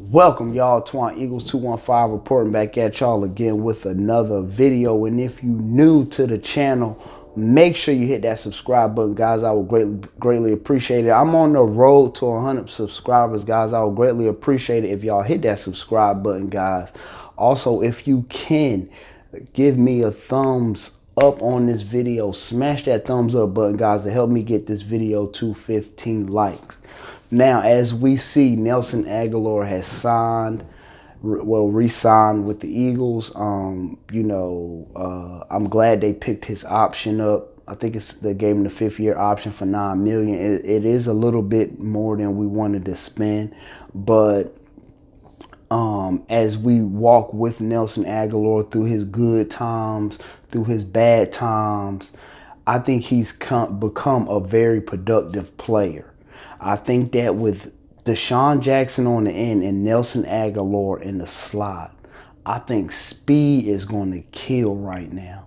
Welcome y'all to our Eagles 215 reporting back at y'all again with another video. And if you new to the channel, make sure you hit that subscribe button, guys. I would greatly appreciate it. I'm on the road to 100 subscribers, guys. I would greatly appreciate it if y'all hit that subscribe button, guys. Also, if you can, give me a thumbs up on this video. Smash that thumbs up button, guys, to help me get this video to 15 likes. Now, as we see, Nelson Agholor has re-signed with the Eagles. I'm glad they picked his option up. I think they gave him the 5th-year option for $9 million. It is a little bit more than we wanted to spend, but as we walk with Nelson Agholor through his good times, through his bad times, I think he's become a very productive player. I think that with Deshaun Jackson on the end and Nelson Agholor in the slot, I think speed is going to kill right now.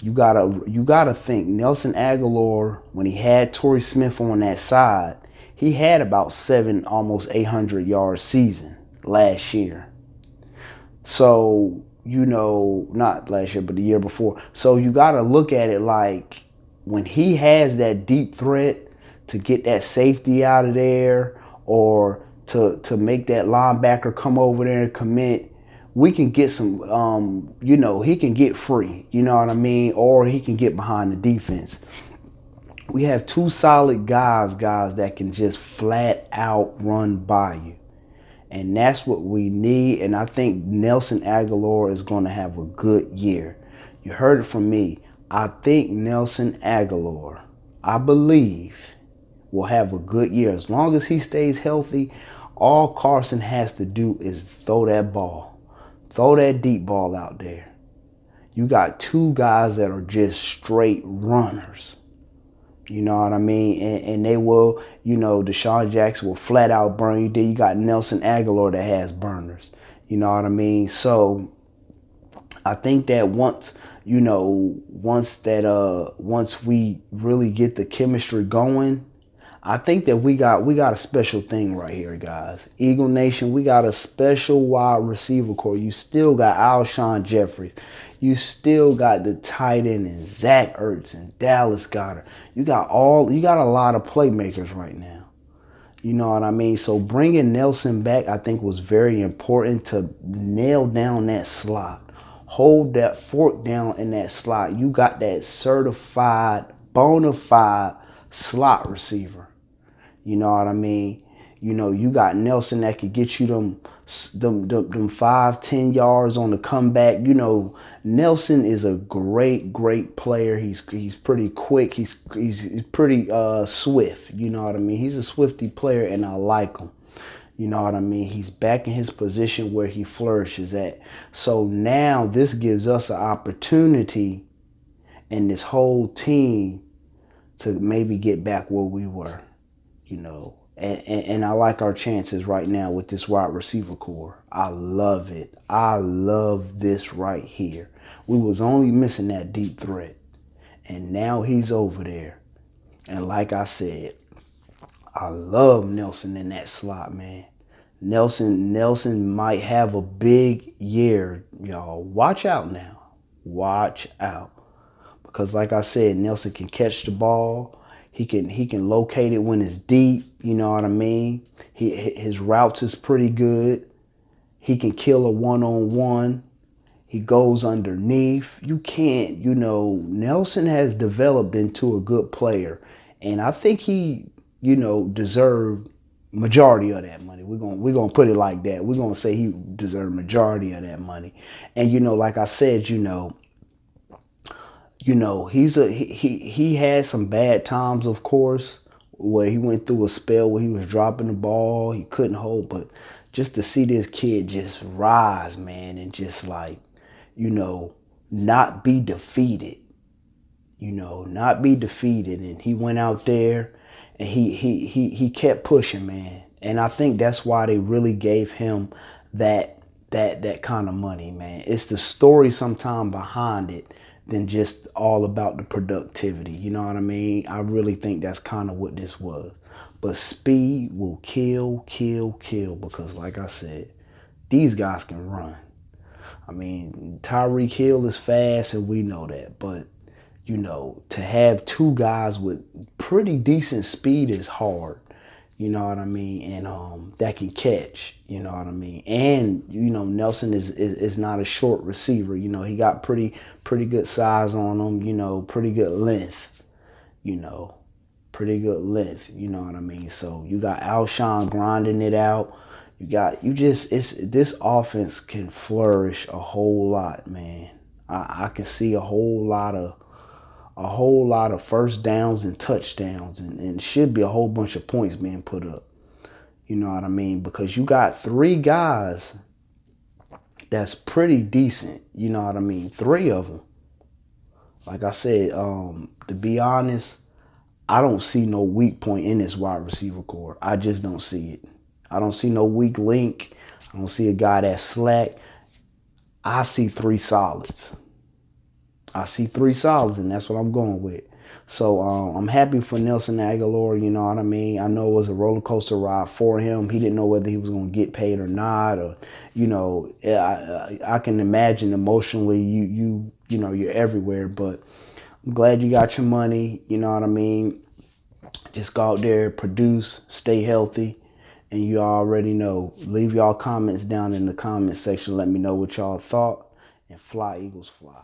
You gotta think Nelson Agholor, when he had Torrey Smith on that side, he had about almost 800 yard season last year. So, not last year, but the year before. So you gotta look at it like when he has that deep threat to get that safety out of there, or to make that linebacker come over there and commit, we can get some, he can get free, you know what I mean? Or he can get behind the defense. We have two solid guys that can just flat out run by you. And that's what we need. And I think Nelson Agholor is going to have a good year. You heard it from me. I think Nelson Agholor, I believe, will have a good year. As long as he stays healthy, all Carson has to do is throw that ball. Throw that deep ball out there. You got two guys that are just straight runners. You know what I mean? And they will, Deshaun Jackson will flat out burn you. Then you got Nelson Agholor that has burners. You know what I mean? So I think that once we really get the chemistry going, I think that we got a special thing right here, guys. Eagle Nation, we got a special wide receiver core. You still got Alshon Jeffries. You still got the tight end and Zach Ertz and Dallas Goedert. You got a lot of playmakers right now. You know what I mean? So bringing Nelson back, I think, was very important to nail down that slot. Hold that fork down in that slot. You got that certified, bona fide slot receiver. You know what I mean? You got Nelson that could get you them 5-10 yards on the comeback. Nelson is a great player. He's pretty quick. He's pretty swift. You know what I mean? He's a swifty player, and I like him. You know what I mean? He's back in his position where he flourishes at. So now this gives us an opportunity and this whole team to maybe get back where we were, and I like our chances right now with this wide receiver core. I love it. I love this right here. We was only missing that deep threat, and now he's over there. And like I said, I love Nelson in that slot, man. Nelson might have a big year, y'all. Watch out now. Watch out. Because like I said, Nelson can catch the ball. He can locate it when it's deep. You know what I mean? His routes is pretty good. He can kill a one-on-one. He goes underneath. You can't, Nelson has developed into a good player. And I think he, deserved majority of that money. We're gonna put it like that. We're gonna say he deserved majority of that money. And like I said, he had some bad times, of course, where he went through a spell where he was dropping the ball, he couldn't hold. But just to see this kid just rise, man, and just not be defeated, not be defeated. And he went out there and he kept pushing, man. And I think that's why they really gave him that kind of money, man. It's the story sometime behind it than just all about the productivity. You know what I mean? I really think that's kind of what this was. But speed will kill, because like I said, these guys can run. I mean, Tyreek Hill is fast, and we know that. But, to have two guys with pretty decent speed is hard. You know what I mean? And that can catch. You know what I mean? And, Nelson is not a short receiver. He got pretty good size on him, pretty good length. Pretty good length. You know what I mean? So you got Alshon grinding it out. This offense can flourish a whole lot, man. I can see a whole lot of first downs and touchdowns, and should be a whole bunch of points being put up. You know what I mean? Because you got three guys that's pretty decent. You know what I mean? Three of them. Like I said, to be honest, I don't see no weak point in this wide receiver core. I just don't see it. I don't see no weak link. I don't see a guy that's slack. I see three solids. And that's what I'm going with. So I'm happy for Nelson Agholor, you know what I mean? I know it was a roller coaster ride for him. He didn't know whether he was going to get paid or not, or, I can imagine emotionally you're everywhere, but I'm glad you got your money, you know what I mean? Just go out there, produce, stay healthy. And you already know, leave y'all comments down in the comment section. Let me know what y'all thought. And fly, Eagles, fly.